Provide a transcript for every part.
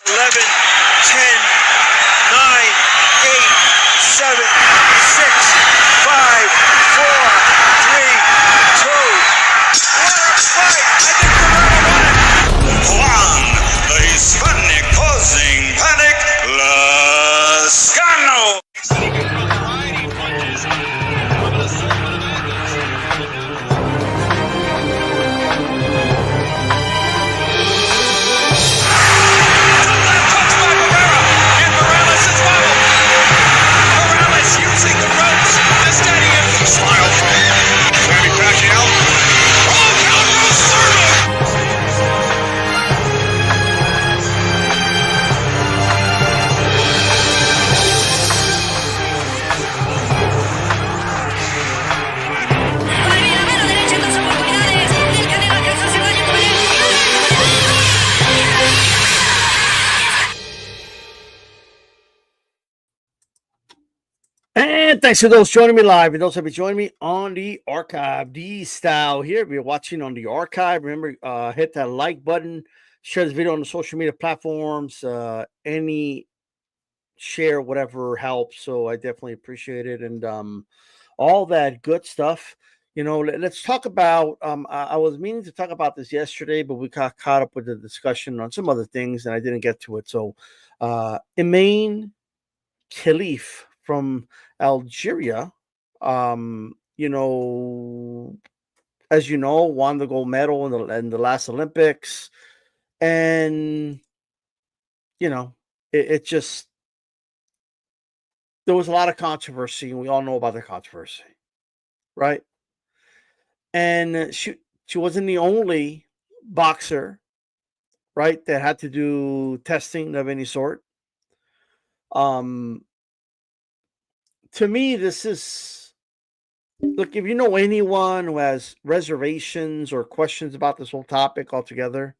11, 10, 9, 8, 7, 6, 5, 4, 3, 2. What a fight! I think Guerrero won it. Juan, the Hispanic causing panic, Lascano. And thanks to those joining me live and those that be joining me on the archive. D Style here. If you're watching on the archive, remember hit that like button, share this video on the social media platforms. Any share, whatever helps. So I definitely appreciate it, and all that good stuff. Let's talk about. I was meaning to talk about this yesterday, but we got caught up with the discussion on some other things, and I didn't get to it. So, Imane Khelif from Algeria, as you know, won the gold medal in the last Olympics, and it just there was a lot of controversy, and we all know about the controversy, right? And she wasn't the only boxer, right, that had to do testing of any sort. To me, this is look, if you know anyone who has reservations or questions about this whole topic altogether,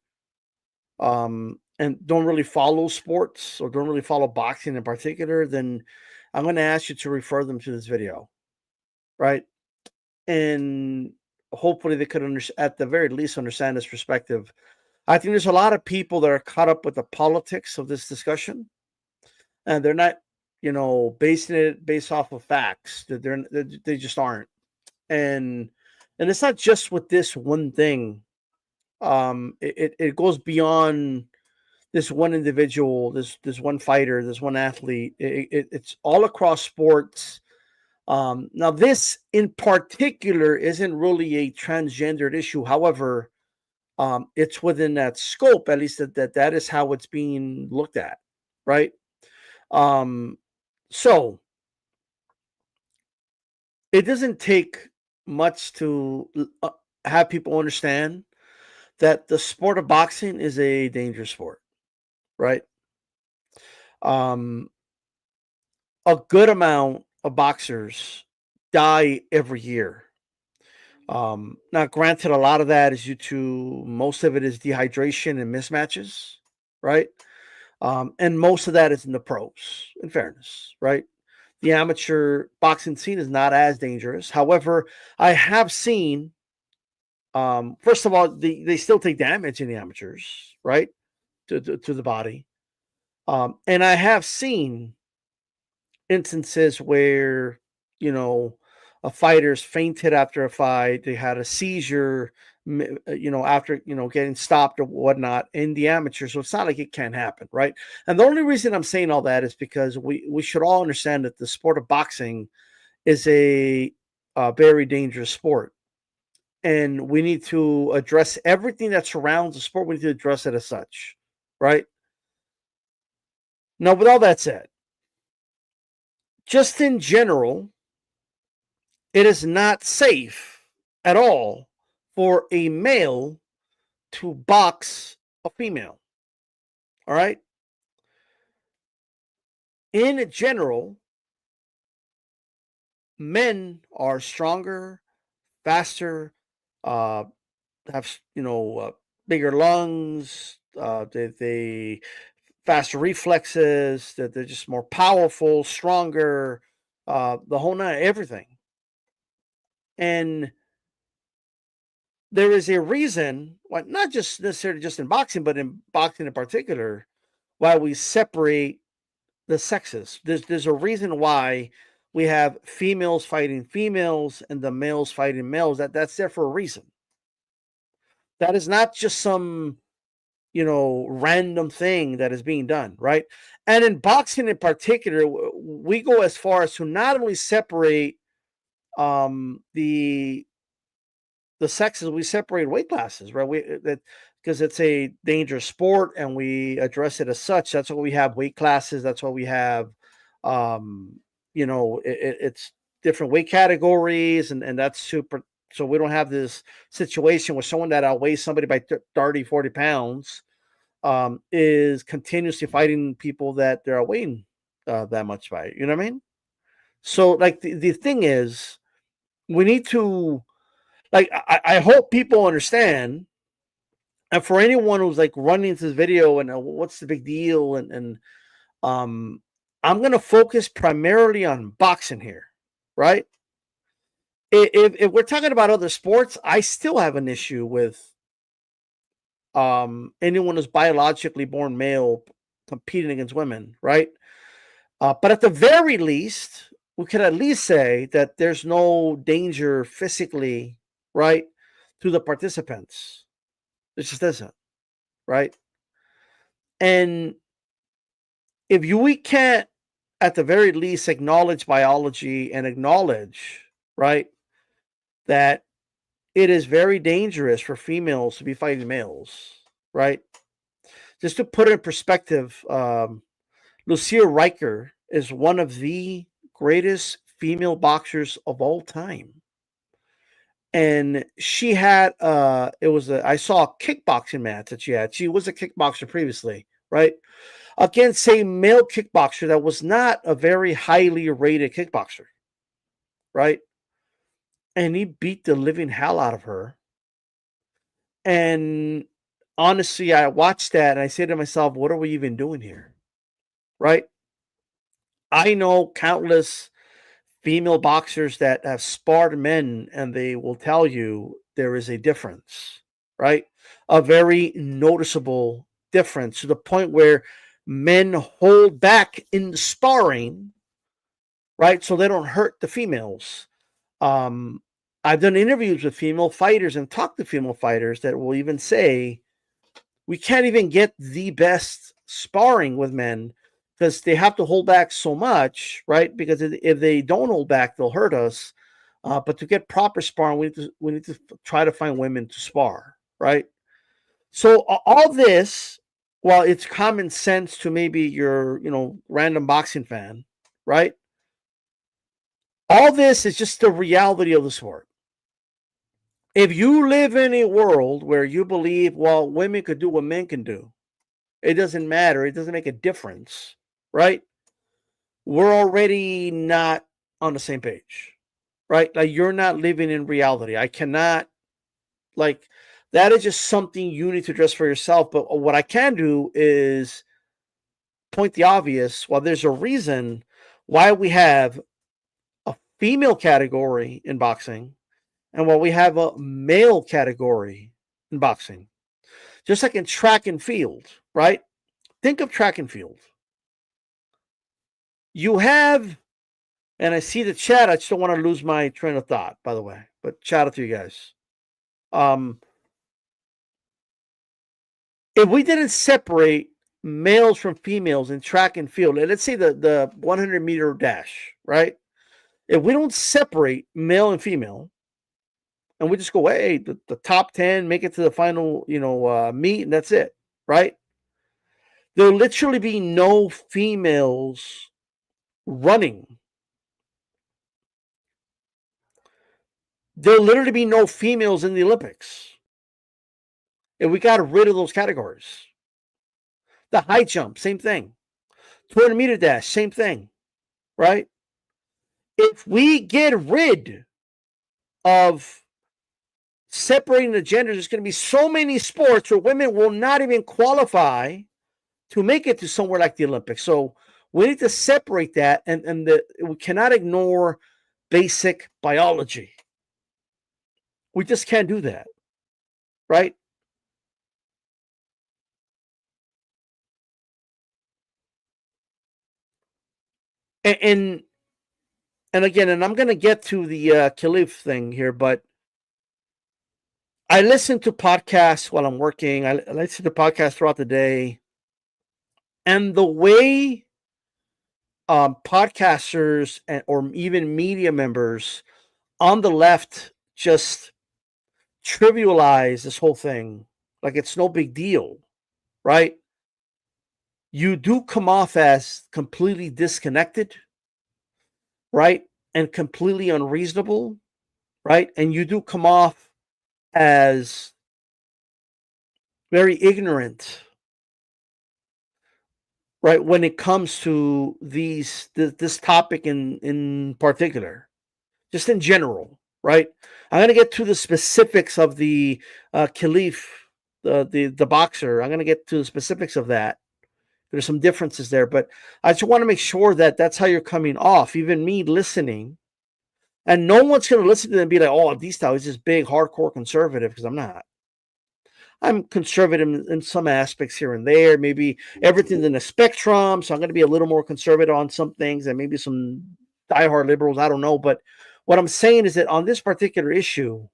and don't really follow sports or don't really follow boxing in particular, then I'm going to ask you to refer them to this video, right? And hopefully they could at the very least understand this perspective. I think there's a lot of people that are caught up with the politics of this discussion, and they're not, basing it based off of facts. That they just aren't, and it's not just with this one thing. It goes beyond this one individual, this one fighter, this one athlete. It's all across sports. Now, this in particular isn't really a transgendered issue. However, it's within that scope. At least that is how it's being looked at, right? So it doesn't take much to have people understand that the sport of boxing is a dangerous sport, right? A good amount of boxers die every year. Now, granted, a lot of that is due to most of it is dehydration and mismatches, right? And most of that is in the pros, in fairness, right? The amateur boxing scene is not as dangerous. However, I have seen, first of all, they still take damage in the amateurs, right? To the body. And I have seen instances where, a fighter's fainted after a fight, they had a seizure, after, getting stopped or whatnot in the amateur. So it's not like it can't happen, right? And the only reason I'm saying all that is because we should all understand that the sport of boxing is a very dangerous sport. And we need to address everything that surrounds the sport. We need to address it as such, right? Now, with all that said, just in general, it is not safe at all for a male to box a female. All right? In general, men are stronger, faster, have bigger lungs, they faster reflexes, that they're just more powerful, stronger, the whole nine, everything. And there is a reason why, not just necessarily just in boxing, but in boxing in particular, why we separate the sexes. There's a reason why we have females fighting females and the males fighting males. That's there for a reason. That is not just some, random thing that is being done, right? And in boxing in particular, we go as far as to not only separate the sexes, we separate weight classes, right? Because it's a dangerous sport and we address it as such. That's why we have weight classes. That's why we have, it's different weight categories, and that's super. So we don't have this situation where someone that outweighs somebody by 30, 40 pounds is continuously fighting people that they're outweighing that much by. You know what I mean? So, like, the thing is, we need to, like, I hope people understand. And for anyone who's like running into this video and what's the big deal, and I'm gonna focus primarily on boxing here, right? If we're talking about other sports, I still have an issue with anyone who's biologically born male competing against women, right? But at the very least, we could at least say that there's no danger physically, right, to the participants. It just isn't, right? And if we can't, at the very least, acknowledge biology and acknowledge, right, that it is very dangerous for females to be fighting males, right? Just to put it in perspective, Lucia Riker is one of the greatest female boxers of all time. And she had I saw a kickboxing match that she had. She was a kickboxer previously, right? Against a male kickboxer that was not a very highly rated kickboxer, right? And he beat the living hell out of her. And honestly, I watched that and I said to myself, what are we even doing here? Right? I know countless female boxers that have sparred men, and they will tell you there is a difference, right? A very noticeable difference, to the point where men hold back in the sparring, right? So they don't hurt the females. I've done interviews with female fighters and talked to female fighters that will even say, we can't even get the best sparring with men because they have to hold back so much, right? Because if they don't hold back, they'll hurt us. But to get proper sparring, we need to try to find women to spar, right? So all this, while it's common sense to maybe your, random boxing fan, right? All this is just the reality of the sport. If you live in a world where you believe, well, women could do what men can do, it doesn't matter. It doesn't make a difference, right? We're already not on the same page, right? Like, you're not living in reality. I cannot, like, that is just something you need to address for yourself. But what I can do is point the obvious. Well, there's a reason why we have a female category in boxing and why we have a male category in boxing. Just like in track and field, right? Think of track and field. You have, and I see the chat. I just don't want to lose my train of thought, by the way. But shout out to you guys. If we didn't separate males from females in track and field, let's say the 100-meter dash, right? If we don't separate male and female, and we just go, hey, the top 10 make it to the final, meet, and that's it, right? There'll literally be no females running. There'll literally be no females in the Olympics. And we got rid of those categories. The high jump, same thing. 200-meter dash, same thing, right? If we get rid of separating the genders, there's going to be so many sports where women will not even qualify to make it to somewhere like the Olympics. So we need to separate that, and we cannot ignore basic biology. We just can't do that, right? And again, and I'm going to get to the Khelif thing here, but I listen to podcasts while I'm working. I listen to podcasts throughout the day, and the way podcasters or even media members on the left just trivialize this whole thing like it's no big deal, right? You do come off as completely disconnected, right? And completely unreasonable, right? And you do come off as very ignorant, right? When it comes to this topic in particular, just in general, right? I'm going to get to the specifics of the Khelif, the boxer. I'm going to get to the specifics of that. There's some differences there, but I just want to make sure that that's how you're coming off. Even me listening, and no one's going to listen to them and be like, "Oh, these guys is just big, hardcore conservative," because I'm not. I'm conservative in some aspects here and there. Maybe everything's in the spectrum, so I'm going to be a little more conservative on some things, and maybe some diehard liberals. I don't know, but what I'm saying is that on this particular issue,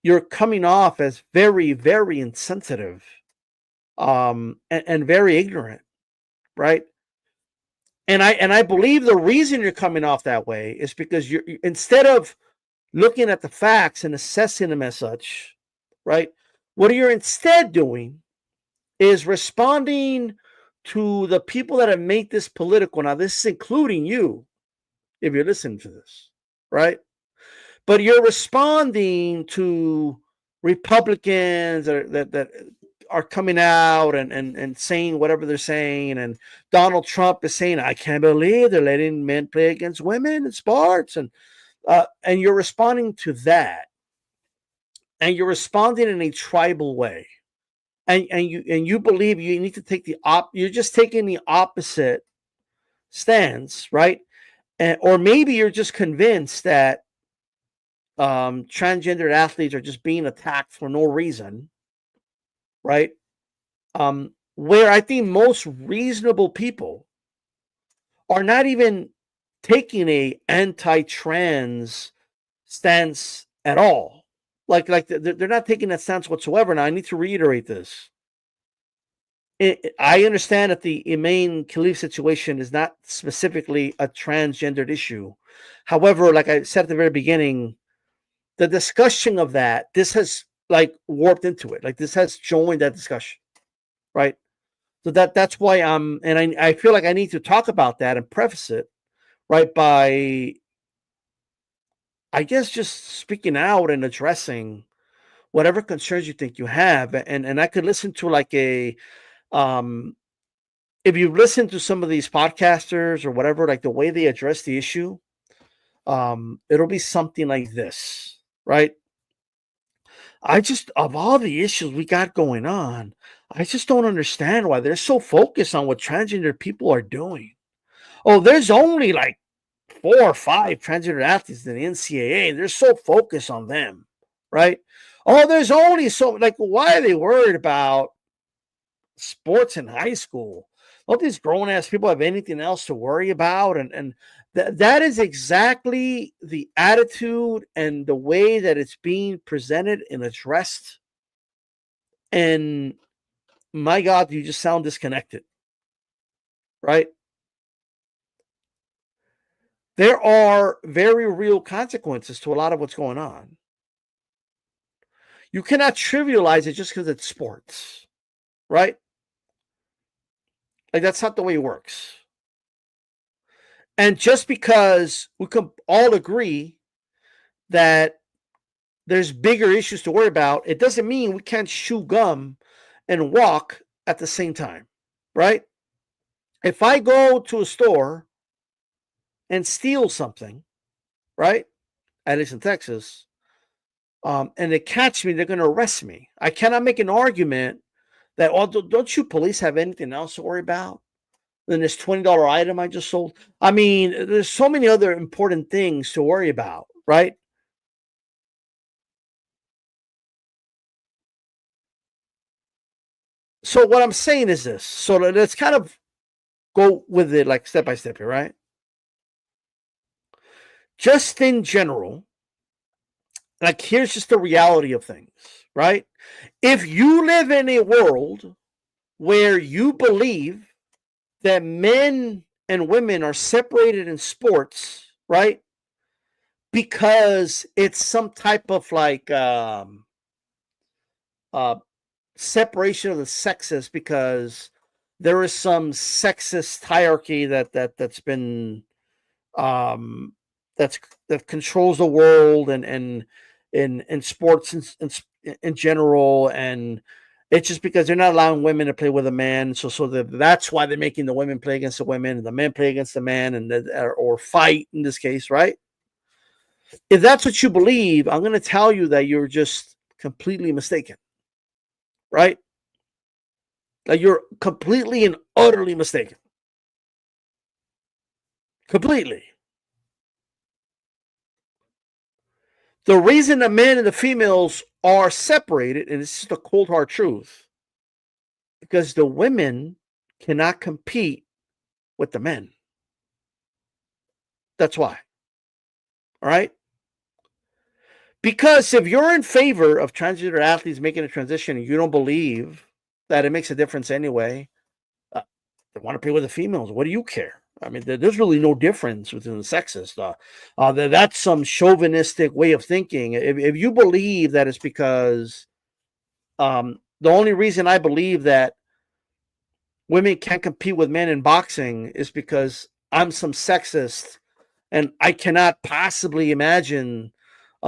you're coming off as very, very insensitive, and very ignorant, right? And I believe the reason you're coming off that way is because you're instead of looking at the facts and assessing them as such, right? What you're instead doing is responding to the people that have made this political. Now, this is including you, if you're listening to this, right? But you're responding to Republicans that are coming out and saying whatever they're saying. And Donald Trump is saying, I can't believe they're letting men play against women in sports. And you're responding to that. And you're responding in a tribal way. And you believe you need to take you're just taking the opposite stance, right? Or maybe you're just convinced that transgendered athletes are just being attacked for no reason, right? Where I think most reasonable people are not even taking a anti-trans stance at all. Like they're not taking that stance whatsoever. Now I need to reiterate this. I understand that the Imane Khelif situation is not specifically a transgendered issue. However, like I said at the very beginning, the discussion of that, this has like warped into it. Like this has joined that discussion, right? So that's why I feel like I need to talk about that and preface it, right, by I guess just speaking out and addressing whatever concerns you think you have. And I could listen to like a if you listen to some of these podcasters or whatever, like the way they address the issue, it'll be something like this, right? I just, of all the issues we got going on, I just don't understand why they're so focused on what transgender people are doing. Oh, there's only like 4 or 5 transgender athletes in the NCAA. They're so focused on them, right? Oh, there's only so, like, why are they worried about sports in high school? Don't these grown ass people have anything else to worry about? And that is exactly the attitude and the way that it's being presented and addressed. And my God, you just sound disconnected, right? There are very real consequences to a lot of what's going on. You cannot trivialize it just because it's sports, right? Like that's not the way it works. And just because we can all agree that there's bigger issues to worry about, it doesn't mean we can't chew gum and walk at the same time, right? If I go to a store and steal something, right, at least in Texas, and they catch me, they're going to arrest me. I cannot make an argument that, oh, don't you police have anything else to worry about than this $20 item I just sold? I mean, there's so many other important things to worry about, right? So what I'm saying is this. So let's kind of go with it like step by step here, right? Just in general, like here's just the reality of things, right? If you live in a world where you believe that men and women are separated in sports, right? Because it's some type of like uh, separation of the sexes, because there is some sexist hierarchy that's been um, that controls the world and in sports in general, and it's just because they're not allowing women to play with a man, so that's why they're making the women play against the women and the men play against the man, and or fight in this case, right? If that's what you believe, I'm going to tell you that you're just completely mistaken, right? Like you're completely and utterly mistaken, completely. The reason the men and the females are separated, and this is the cold hard truth, because the women cannot compete with the men. That's why. All right. Because if you're in favor of transgender athletes making a transition and you don't believe that it makes a difference anyway, they want to play with the females. What do you care? I mean, there's really no difference within the sexes. That's some chauvinistic way of thinking. If you believe that it's because the only reason I believe that women can't compete with men in boxing is because I'm some sexist and I cannot possibly imagine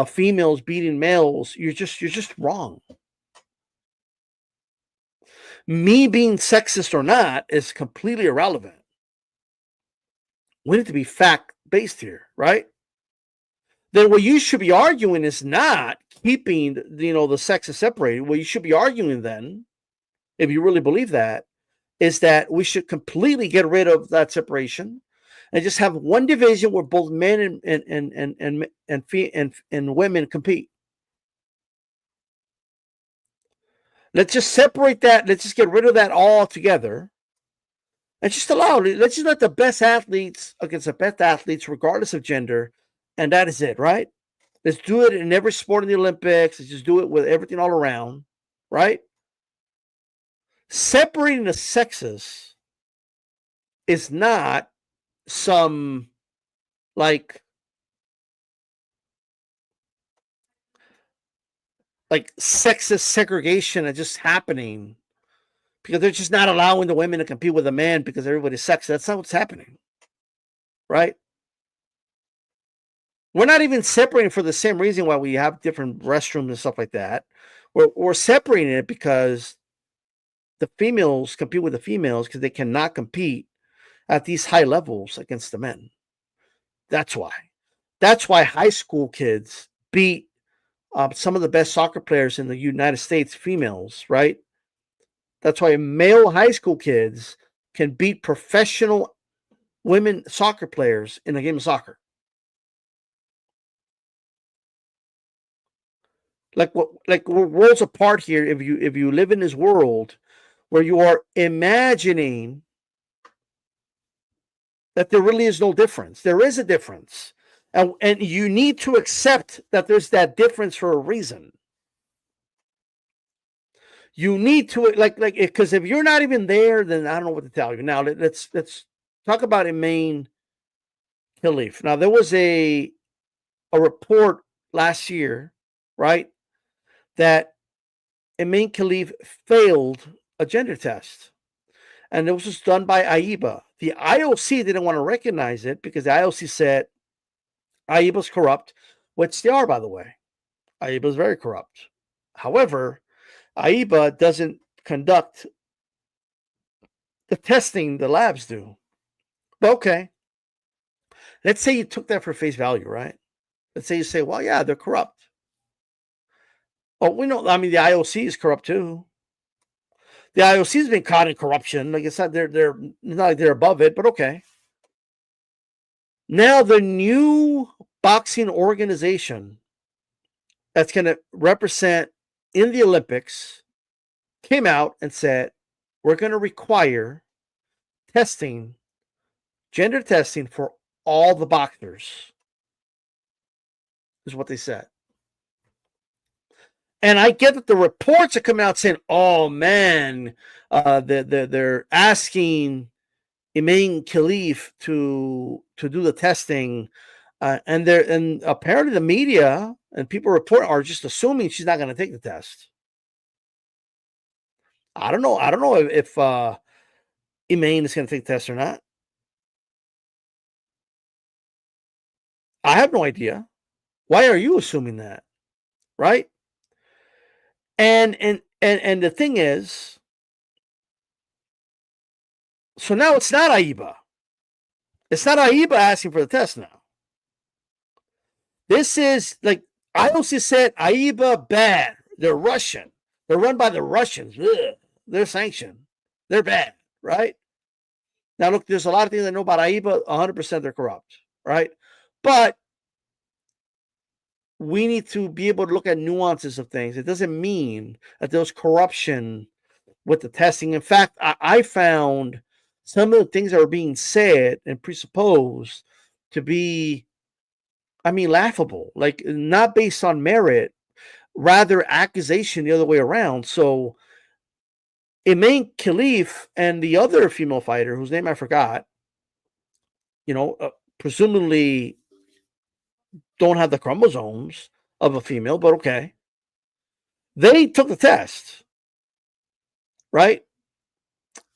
females beating males, you're just wrong. Me being sexist or not is completely irrelevant. We need to be fact based here, right? Then what you should be arguing is not keeping the sexes separated. What you should be arguing then, if you really believe that, is that we should completely get rid of that separation and just have one division where both men and women compete. Let's just separate that. Let's just get rid of that altogether. And just let's just let the best athletes against the best athletes, regardless of gender. And that is it, right? Let's do it in every sport in the Olympics. Let's just do it with everything all around, right? Separating the sexes is not some like sexist segregation that's just happening because they're just not allowing the women to compete with the men because everybody's sexist. That's not what's happening, right? We're not even separating for the same reason why we have different restrooms and stuff like that. We're separating it because the females compete with the females because they cannot compete at these high levels against the men. That's why. That's why high school kids beat some of the best soccer players in the United States, females, right? That's why male high school kids can beat professional women soccer players in a game of soccer. We're worlds apart here. If you live in this world where you are imagining that there really is no difference, there is a difference, and you need to accept that there's that difference for a reason. You need to because if you're not even there, then I don't know what to tell you. Now let's talk about Imane Khelif. Now there was a report last year, right, that Imane Khelif failed a gender test, and it was just done by AIBA. The IOC didn't want to recognize it because the IOC said AIBA's corrupt, which they are, by the way. AIBA is very corrupt. However, AIBA doesn't conduct the testing the labs do. But okay, let's say you took that for face value, right? Let's say you say, well, yeah, they're corrupt. Oh, we know. I mean, the IOC is corrupt too. The IOC has been caught in corruption. Like it's not they're not like they're above it, but okay. Now the new boxing organization that's going to represent in the Olympics came out and said, we're going to require testing, gender testing for all the boxers, is what they said. And I get that the reports are coming out saying, "Oh man, they're asking Imane Khelif to do the testing," and apparently the media and people report are just assuming she's not going to take the test. I don't know. I don't know if Imane is going to take the test or not. I have no idea. Why are you assuming that? Right? And the thing is, so now it's not Aiba. It's not Aiba asking for the test now. This is like IOC said, Aiba bad. They're Russian. They're run by the Russians. Ugh. They're sanctioned. They're bad, right? Now, look, there's a lot of things I know about Aiba. 100% they're corrupt, right? But we need to be able to look at nuances of things. It doesn't mean that there's corruption with the testing. In fact, I found some of the things that are being said and presupposed to be, I mean, laughable, like not based on merit, rather accusation the other way around. So Imane Khelif and the other female fighter, whose name I forgot, presumably don't have the chromosomes of a female, but okay. They took the test, right?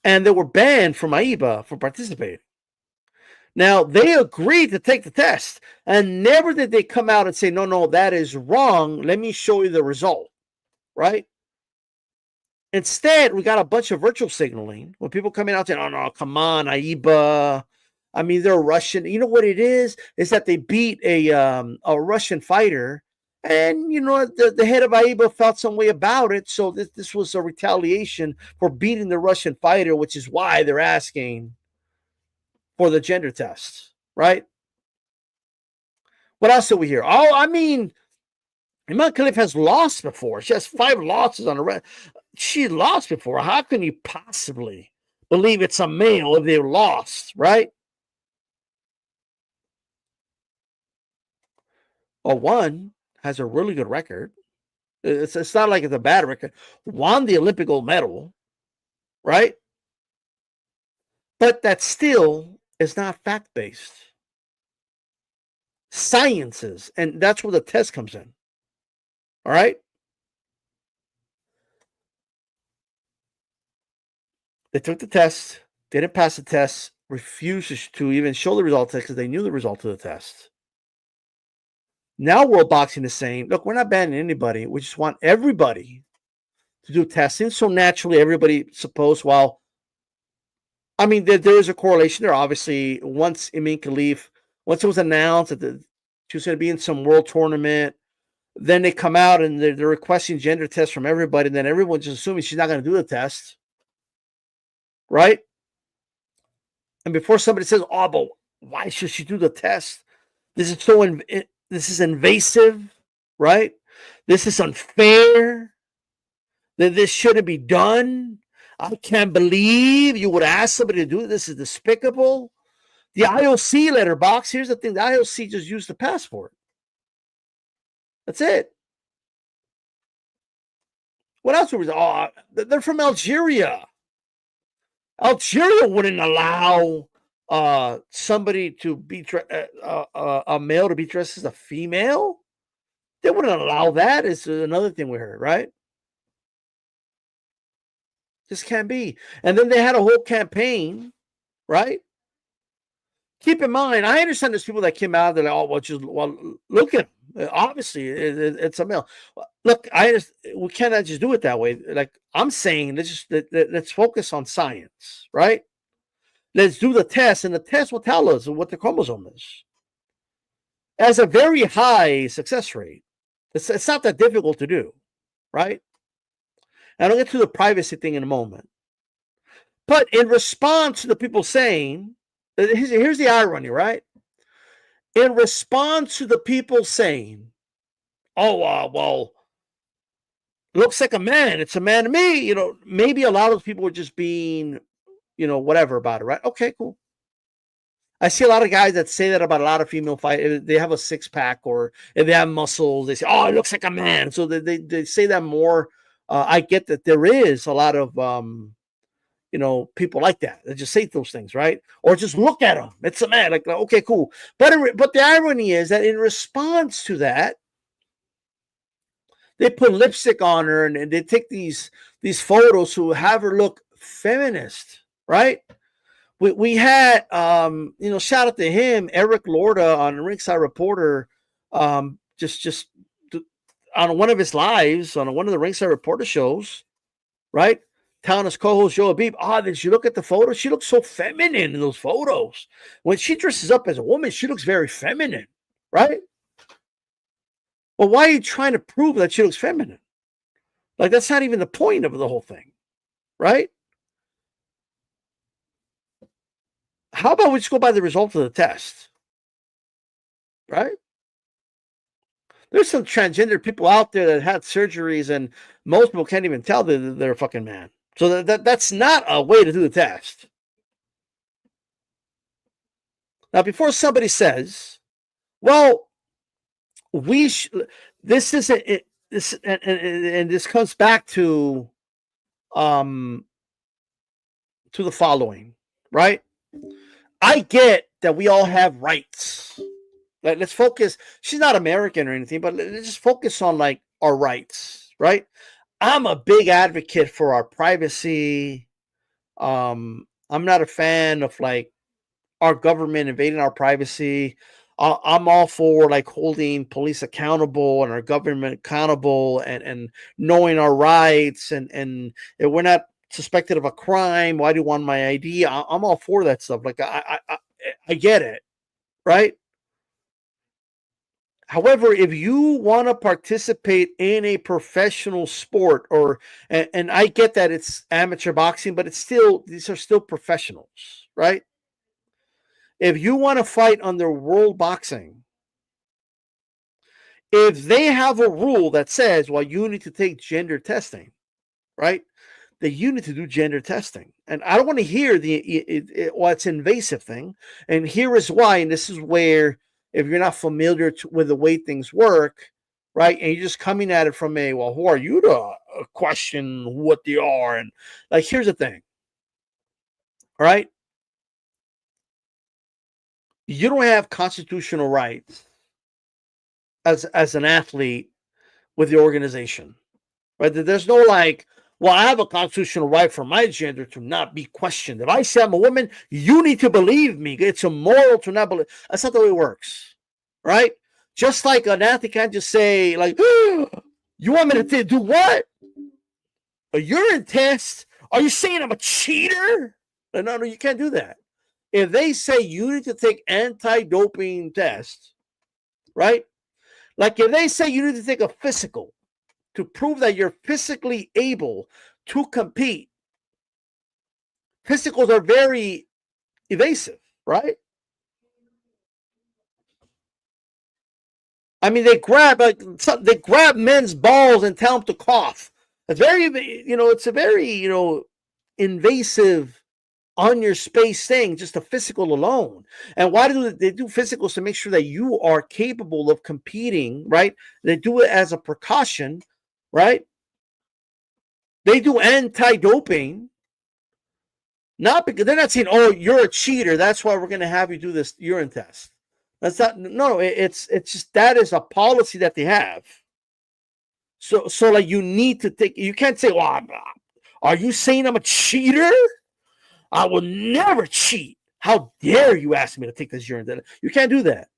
And they were banned from AIBA for participating. Now, they agreed to take the test, and never did they come out and say, no, that is wrong. Let me show you the result, right? Instead, we got a bunch of virtual signaling when people coming out saying, oh, no, come on, AIBA. I mean, they're Russian. You know what it is that they beat a Russian fighter, and, the head of AIBA felt some way about it, so this was a retaliation for beating the Russian fighter, which is why they're asking for the gender test, right? What else do we hear? Oh, I mean, Imane Khelif has lost before. She has 5 losses on the record. She lost before. How can you possibly believe it's a male if they lost, right? One has a really good record. It's not like it's a bad record. Won the Olympic gold medal, right? But that still is not fact-based. Sciences, and that's where the test comes in. All right? They took the test, didn't pass the test, refused to even show the result of the test because they knew the result of the test. Now World Boxing is saying, look, we're not banning anybody. We just want everybody to do testing. So naturally, everybody supposed, well, I mean, there is a correlation there. Obviously, once Imane Khelif, once it was announced that she was going to be in some world tournament, then they come out and they're requesting gender tests from everybody, and then everyone's just assuming she's not going to do the test, right? And before somebody says, oh, but why should she do the test? This is invasive, right? This is unfair. That this shouldn't be done. I can't believe you would ask somebody to do it. This is despicable. The IOC letterbox, here's the thing. The IOC just used the passport. That's it. What else were we? Oh, they're from Algeria. Algeria wouldn't allow somebody to be a male to be dressed as a female. They wouldn't allow that. Is another thing we heard, right? Just can't be. And then they had a whole campaign, right? Keep in mind, I understand there's people that came out. They're like, "Oh, look at him. Obviously, it's a male." Look, we cannot just do it that way. Like I'm saying, let's focus on science, right? Let's do the test, and the test will tell us what the chromosome is. It has a very high success rate. It's not that difficult to do, right? And I'll get to the privacy thing in a moment. But in response to the people saying, here's the irony, right? In response to the people saying, oh, well, looks like a man. It's a man to me. Maybe a lot of people were just being, whatever about it, right? Okay, cool. I see a lot of guys that say that about a lot of female fighters. They have a six pack, or if they have muscles, they say, "Oh, it looks like a man." So they say that more. I get that there is a lot of people like that. They just say those things, right? Or just look at him. It's a man. Like, okay, cool. But the irony is that in response to that, they put lipstick on her, and they take these photos to have her look feminist, right? We had shout out to him, Eric Lorda on Ringside Reporter, just on one of his lives on one of the Ringside Reporter shows, right? Telling his co-host Joe Abib, did you look at the photos? She looks so feminine in those photos. When she dresses up as a woman, she looks very feminine, right? Well, why are you trying to prove that she looks feminine? Like, that's not even the point of the whole thing, right? How about we just go by the result of the test, right? There's some transgender people out there that had surgeries, and most people can't even tell that they're a fucking man. So that's not a way to do the test. Now, before somebody says, "Well, this isn't it," and this comes back to the following, right? I get that we all have rights. Let's focus. She's not American or anything, but let's just focus on like our rights, right? I'm a big advocate for our privacy. I'm not a fan of like our government invading our privacy. I'm all for like holding police accountable and our government accountable, and knowing our rights, and if we're not suspected of a crime, why do you want my ID? I'm all for that stuff. Like I get it, right? However, if you want to participate in a professional sport, and I get that it's amateur boxing, but these are still professionals, right? If you want to fight under world boxing, if they have a rule that says, well, you need to take gender testing, right? That you need to do gender testing. And I don't want to hear it's invasive thing. And here is why, and this is where, if you're not familiar with the way things work, right, and you're just coming at it from who are you to question what they are? And like, here's the thing, all right? You don't have constitutional rights as an athlete with the organization, right? There's no like, well, I have a constitutional right for my gender to not be questioned. If I say I'm a woman, you need to believe me. It's immoral to not believe. That's not the way it works, right? Just like an athlete can't just say, like, you want me to do what? A urine test? Are you saying I'm a cheater? No, you can't do that. If they say you need to take anti-doping tests, right? Like if they say you need to take a physical to prove that you're physically able to compete, physicals are very evasive, right? I mean, they grab men's balls and tell them to cough. It's very, it's a very, invasive on your space thing, just a physical alone. And why do they do physicals? To make sure that you are capable of competing, right? They do it as a precaution, right? They do anti-doping, not because they're not saying, "Oh, you're a cheater, that's why we're going to have you do this urine test." That's not. No, it's just that is a policy that they have. So like you need to take. You can't say, "Well, are you saying I'm a cheater? I will never cheat. How dare you ask me to take this urine test?" You can't do that,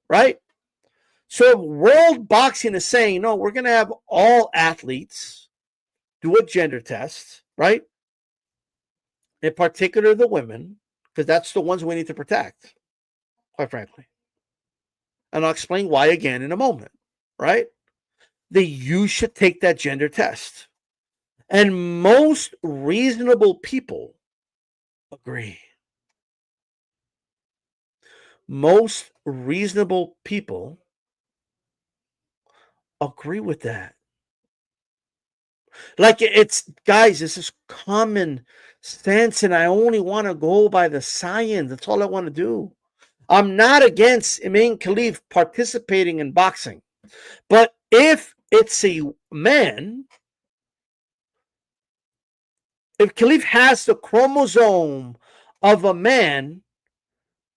right? So World Boxing is saying, no, we're going to have all athletes do a gender test, right? In particular, the women, because that's the ones we need to protect, quite frankly. And I'll explain why again in a moment, right? That you should take that gender test. And most reasonable people agree. Most reasonable people agree with that. Like, it's, guys, this is common sense, and I only want to go by the science. That's all I want to do. I'm not against Imane Khelif participating in boxing. But if it's a man, if Khelif has the chromosome of a man,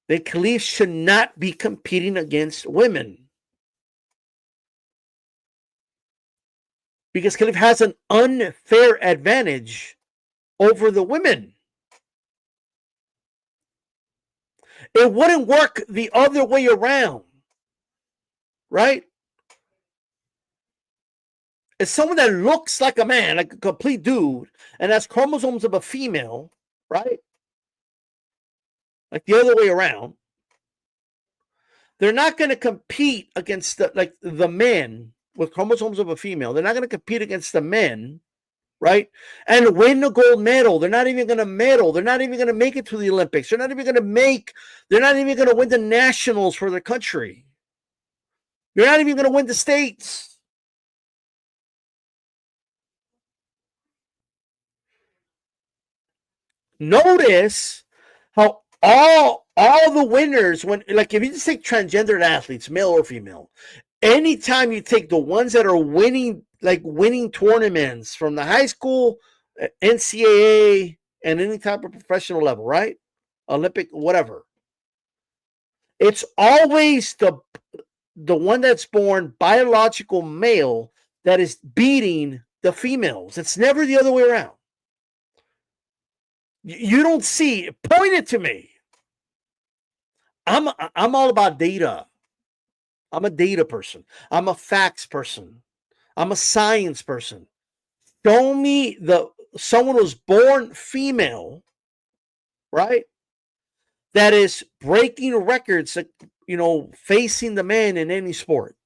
then Khelif should not be competing against women. Because Khelif has an unfair advantage over the women. It wouldn't work the other way around, right? It's someone that looks like a man, like a complete dude, and has chromosomes of a female, right? Like the other way around. They're not going to compete against the men with chromosomes of a female. They're not going to compete against the men, right? And win a gold medal. They're not even going to medal. They're not even going to make it to the Olympics. They're not even going to win the nationals for their country. They're not even going to win the states. Notice how all the winners, when like if you just take transgendered athletes, male or female, anytime you take the ones that are winning tournaments from the high school, NCAA, and any type of professional level, right? Olympic, whatever. It's always the one that's born biological male that is beating the females. It's never the other way around. You don't see. Point it to me. I'm all about data. I'm a data person. I'm a facts person. I'm a science person. Show me someone who's born female, right? That is breaking records, facing the man in any sport.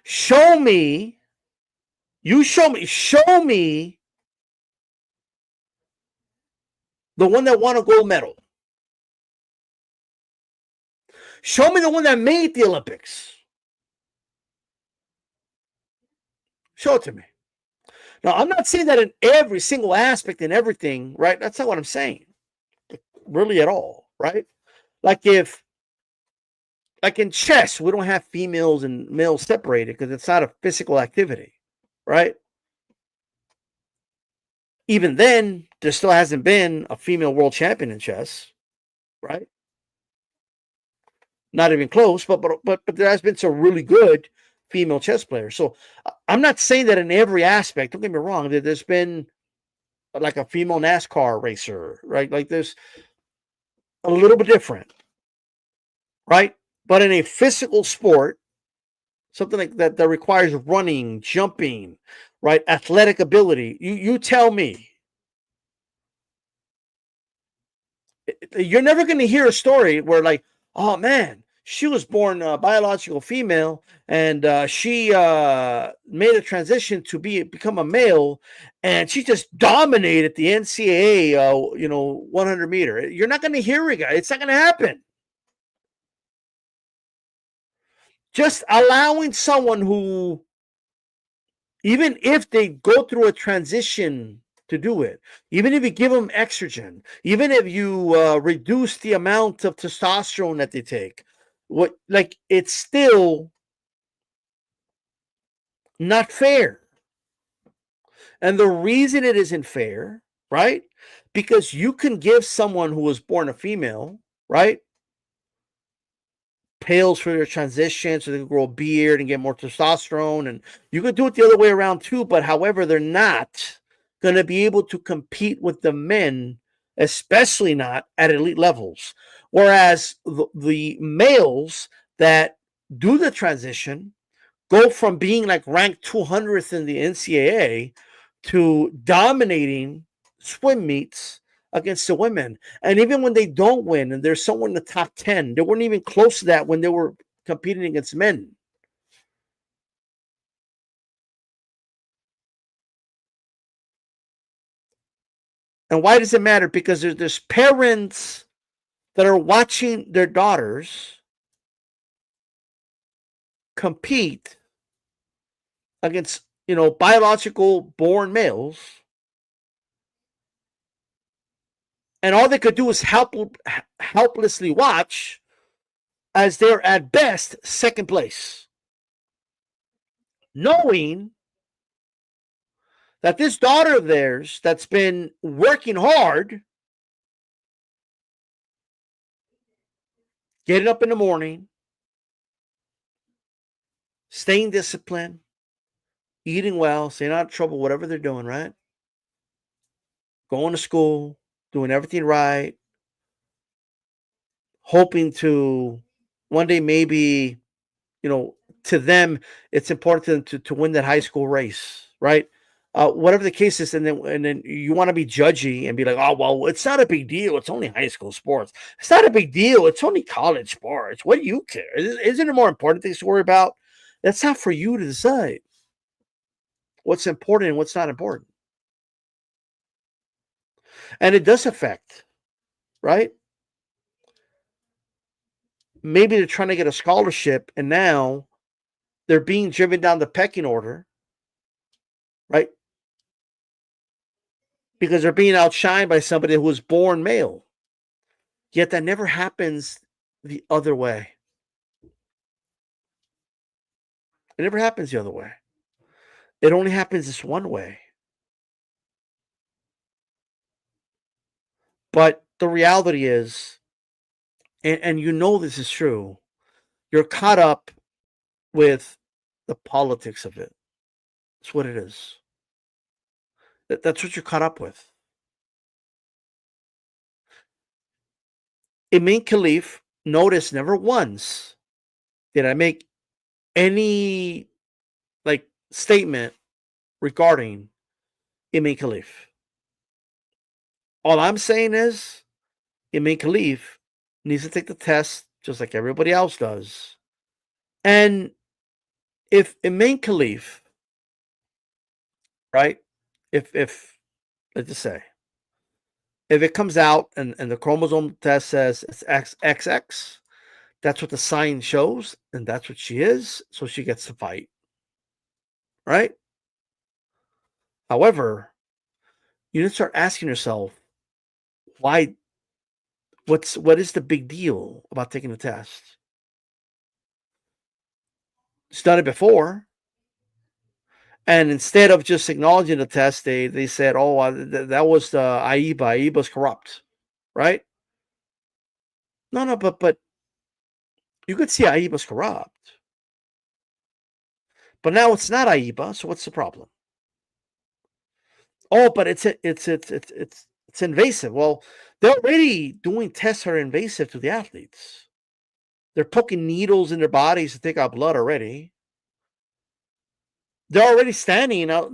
Show me the one that won a gold medal. Show me the one that made the Olympics. Show it to me. Now, I'm not saying that in every single aspect and everything, right? That's not what I'm saying. Really at all, right? Like in chess, we don't have females and males separated because it's not a physical activity, right? Even then, there still hasn't been a female world champion in chess, right? Not even close, but there has been some really good female chess players. So I'm not saying that in every aspect. Don't get me wrong. There's been like a female NASCAR racer, right? Like there's a little bit different, right? But in a physical sport, something like that requires running, jumping, right? Athletic ability. You tell me. You're never going to hear a story where like, oh man, she was born a biological female and she made a transition to become a male and she just dominated the NCAA 100 meter. You're not going to hear it, guys. It's not going to happen. Just allowing someone who, even if they go through a transition to do it, even if you give them estrogen, even if you reduce the amount of testosterone that they take, it's still not fair. And the reason it isn't fair, right? Because you can give someone who was born a female, right, pills for their transition so they can grow a beard and get more testosterone. And you could do it the other way around too. But however, they're not going to be able to compete with the men, especially not at elite levels. Whereas the males that do the transition go from being like ranked 200th in the NCAA to dominating swim meets against the women. And even when they don't win and there's someone in the top 10, they weren't even close to that when they were competing against men. And why does it matter? Because there's parents that are watching their daughters compete against, biological born males, and all they could do is helplessly watch as they're at best second place, knowing that this daughter of theirs that's been working hard, getting up in the morning, staying disciplined, eating well, staying out of trouble, whatever they're doing, right? Going to school, doing everything right, hoping to one day maybe, to them, it's important to win that high school race, right? Whatever the case is, and then you want to be judgy and be like, oh well, it's not a big deal. It's only high school sports. It's not a big deal. It's only college sports. What do you care? Isn't there more important things to worry about? That's not for you to decide what's important and what's not important. And it does affect, right? Maybe they're trying to get a scholarship and now they're being driven down the pecking order, right? Because they're being outshined by somebody who was born male. Yet that never happens the other way. It never happens the other way. It only happens this one way. But the reality is, and this is true, you're caught up with the politics of it. That's what it is. That's what you're caught up with. Imane Khelif, notice never once did I make any statement regarding Imane Khelif. All I'm saying is Imane Khelif needs to take the test just like everybody else does. And if Imane Khelif, right, if let's just say, if it comes out and the chromosome test says it's XXX, that's what the sign shows, and that's what she is, so she gets to fight. Right? However, you need to start asking yourself, why? What is the big deal about taking the test? It's done it before, and instead of just acknowledging the test, they said, "Oh, that was the AIBA. AIBA's corrupt," right? No, but you could see AIBA's corrupt, but now it's not AIBA. So what's the problem? Oh, but it's invasive. Well, they're already doing tests that are invasive to the athletes. They're poking needles in their bodies to take out blood already. They're already standing out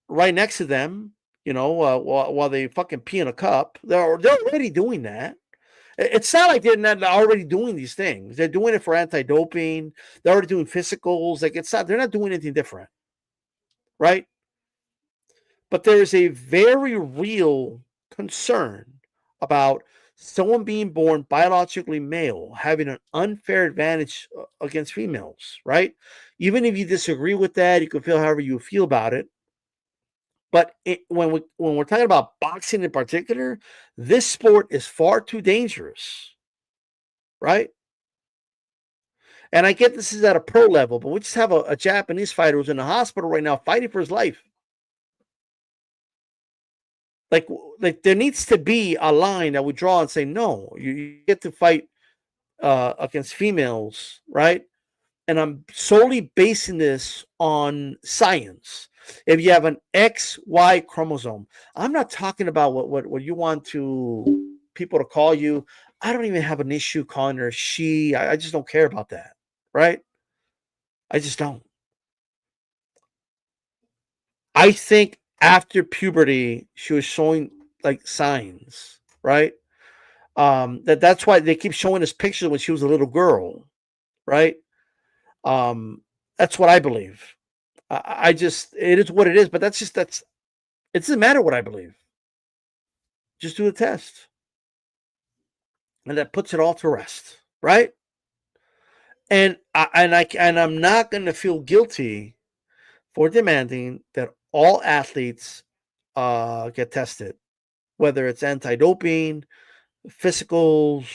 right next to them, while they fucking pee in a cup. They're already doing that. It's not like they're not already doing these things. They're doing it for anti-doping. They're already doing physicals. They're not doing anything different, right? But there is a very real concern about someone being born biologically male having an unfair advantage against females, right? Even if you disagree with that, you can feel however you feel about it. But when we're talking about boxing in particular, this sport is far too dangerous, right? And I get this is at a pro level, but we just have a Japanese fighter who's in the hospital right now fighting for his life. Like there needs to be a line that we draw and say, no, you get to fight against females, right? And I'm solely basing this on science. If you have an XY chromosome, I'm not talking about what you want people to call you. I don't even have an issue calling her she. I just don't care about that, right? I just don't. I think after puberty, she was showing signs, right? That's why they keep showing us pictures when she was a little girl, right? That's what I believe. I just, it is what it is, but it doesn't matter what I believe. Just do the test. And that puts it all to rest, right? And I'm not going to feel guilty for demanding that all athletes get tested, whether it's anti-doping, physicals,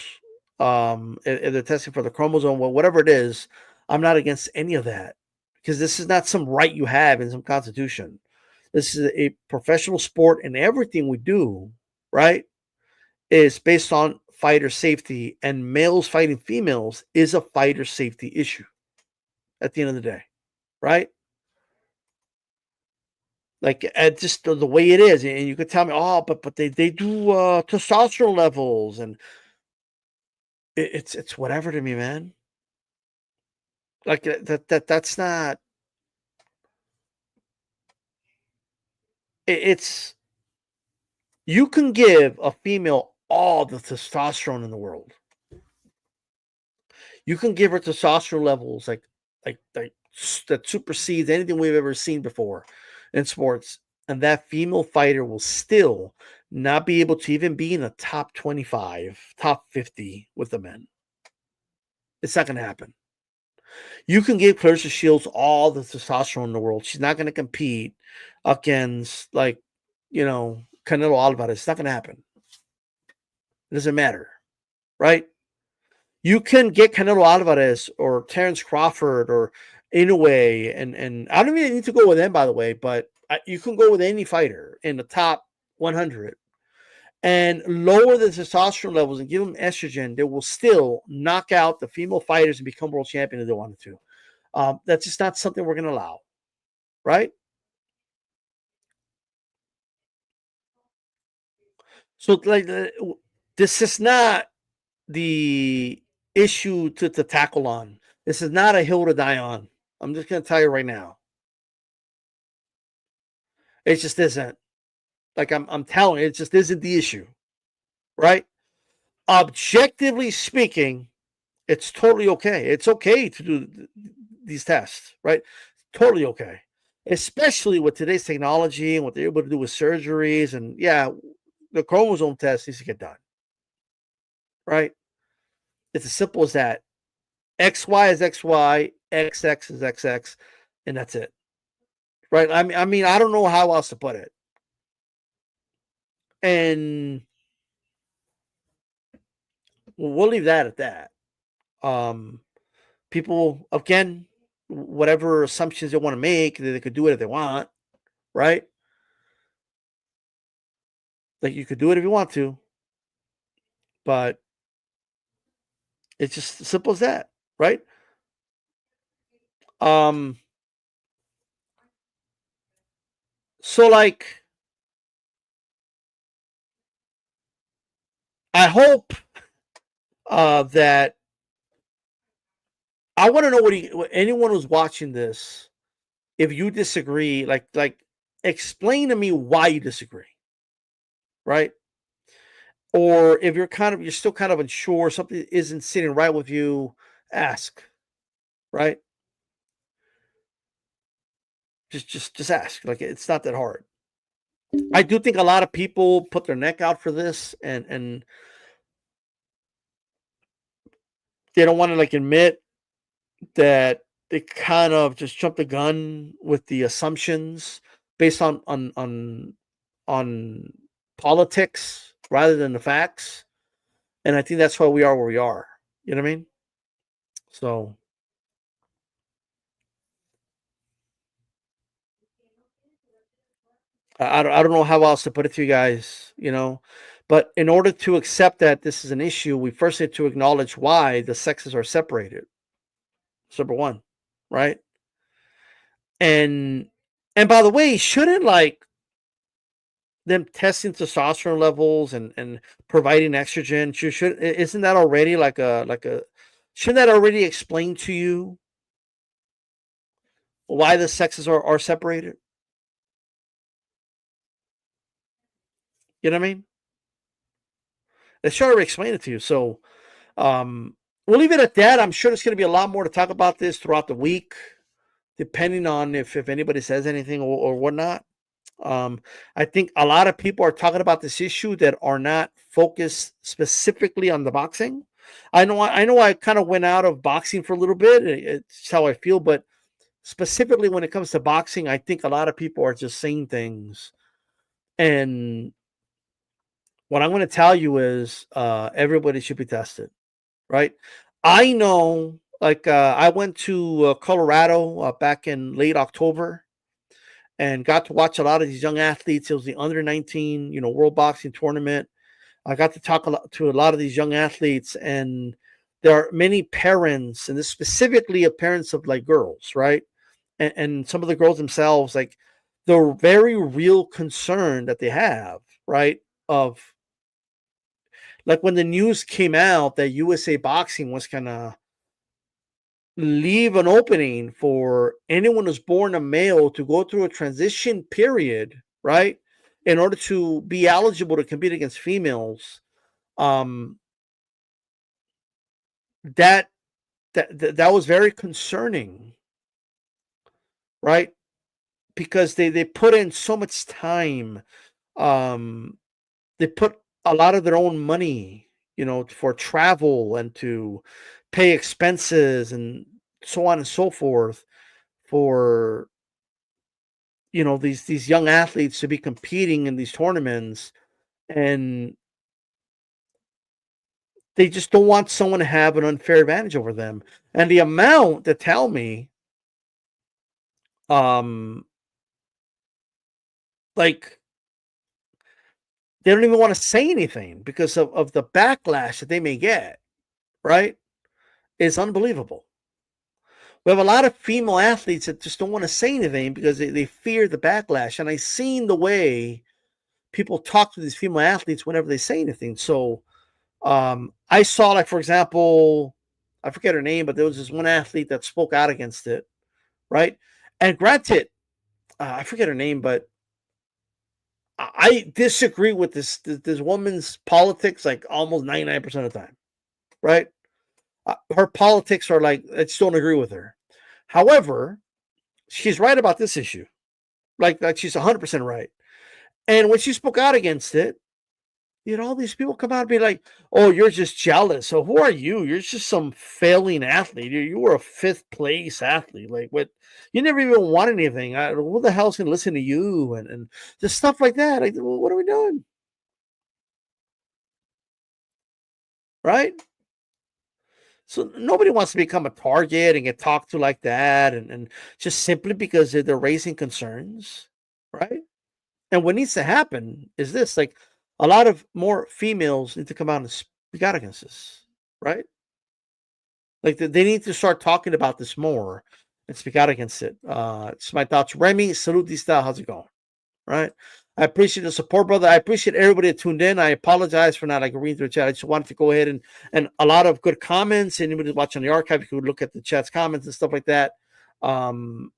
if they're testing for the chromosome, well, whatever it is. I'm not against any of that because this is not some right you have in some constitution. This is a professional sport, and everything we do, right, is based on fighter safety, and males fighting females is a fighter safety issue at the end of the day, right? Like just the way it is, and you could tell me, oh, but they do testosterone levels, and it's whatever to me, man. Like that's not. It's you can give a female all the testosterone in the world. You can give her testosterone levels like that supersedes anything we've ever seen before in sports, and that female fighter will still not be able to even be in the top 25, top 50 with the men. It's not going to happen. You can give Clarissa Shields all the testosterone in the world. She's not going to compete against, like, Canelo Alvarez. It's not going to happen. It doesn't matter, right? You can get Canelo Alvarez or Terrence Crawford or Inoue, and I don't even need to go with them, by the way, but you can go with any fighter in the top 100 and lower the testosterone levels and give them estrogen. They will still knock out the female fighters and become world champion if they wanted to. That's just not something we're going to allow, right? So, like, this is not the issue to tackle on. This is not a hill to die on. I'm just going to tell you right now. It just isn't. Like I'm telling you, it just isn't the issue, right? Objectively speaking, it's totally okay. It's okay to do these tests, right? Totally okay. Especially with today's technology and what they're able to do with surgeries. And yeah, the chromosome test needs to get done, right? It's as simple as that. XY is XY, XX is XX, and that's it, right? I mean, I don't know how else to put it. And we'll leave that at that. People, again, whatever assumptions they want to make, they could do it if they want, right? Like, you could do it if you want to, but it's just as simple as that, right? So, like, I hope that I want to know what anyone who's watching this, if you disagree, like explain to me why you disagree, right? Or if you're still kind of unsure, something isn't sitting right with you, ask, right? Just ask. Like, it's not that hard. I do think a lot of people put their neck out for this, and they don't want to, like, admit that they kind of just jumped the gun with the assumptions based on politics rather than the facts. And I think that's why we are where we are. You know what I mean? So I don't know how else to put it to you guys, but in order to accept that this is an issue, we first need to acknowledge why the sexes are separated. That's number one, right? And by the way, shouldn't, like, them testing testosterone levels and providing estrogen, isn't that already like a shouldn't that already explain to you why the sexes are separated? You know what I mean? It should already explain it to you. So we'll leave it at that. I'm sure there's going to be a lot more to talk about this throughout the week, depending on if anybody says anything or whatnot. I think a lot of people are talking about this issue that are not focused specifically on the boxing. I know I kind of went out of boxing for a little bit. It's how I feel, but specifically when it comes to boxing, I think a lot of people are just saying things. And what I'm going to tell you is everybody should be tested, right? I know, like, I went to Colorado back in late October and got to watch a lot of these young athletes. It was the under 19, World Boxing Tournament. I got to talk to a lot of these young athletes, and there are many parents, and this specifically of parents of like girls, right? And some of the girls themselves, like the very real concern that they have, right? Of like when the news came out that USA Boxing was gonna leave an opening for anyone who's born a male to go through a transition period, right? In order to be eligible to compete against females. That was very concerning, right? Because they put in so much time. They put a lot of their own money, for travel and to pay expenses and so on and so forth for these young athletes to be competing in these tournaments, and they just don't want someone to have an unfair advantage over them. And the amount that tell me, like, they don't even want to say anything because of the backlash that they may get, right? Is unbelievable. We have a lot of female athletes that just don't want to say anything because they fear the backlash. And I've seen the way people talk to these female athletes whenever they say anything. So I saw, like, for example, I forget her name, but there was this one athlete that spoke out against it, right? And granted, I forget her name, but I disagree with this woman's politics like almost 99% of the time, right? Her politics are like, I just don't agree with her. However, she's right about this issue. Like she's 100% right. And when she spoke out against it, all these people come out and be like, oh, you're just jealous. So who are you? You're just some failing athlete. You were a 5th place athlete. Like, what? You never even won anything. Who the hell's going to listen to you? And just stuff like that. Like, well, what are we doing? Right? So nobody wants to become a target and get talked to like that. And just simply because they're raising concerns. Right? And what needs to happen is this, like, a lot of more females need to come out and speak out against this, right? Like they need to start talking about this more and speak out against it. It's my thoughts. Remy, salute this style. How's it going? Right? I appreciate the support, brother. I appreciate everybody that tuned in. I apologize for not reading through the chat. I just wanted to go ahead and a lot of good comments. Anybody watching the archive, you could look at the chat's comments and stuff like that. So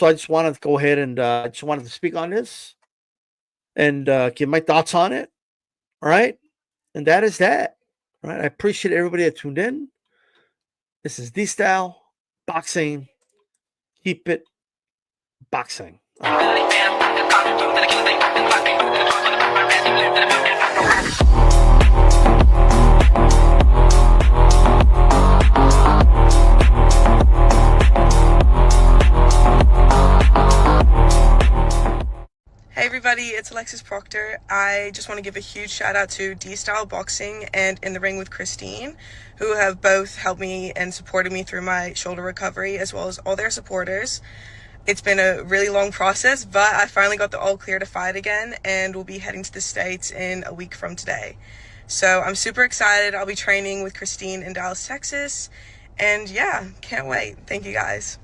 I just wanted to go ahead and I just wanted to speak on this and give my thoughts on it. All right. And that is that. All right. I appreciate everybody that tuned in. This is D Style Boxing. Keep it boxing. Hey everybody, it's Alexis Proctor. I just want to give a huge shout out to D-Style Boxing and In the Ring with Christine, who have both helped me and supported me through my shoulder recovery, as well as all their supporters. It's been a really long process, but I finally got the all clear to fight again, and we'll be heading to the States in a week from today. So I'm super excited. I'll be training with Christine in Dallas, Texas, and yeah, can't wait. Thank you guys.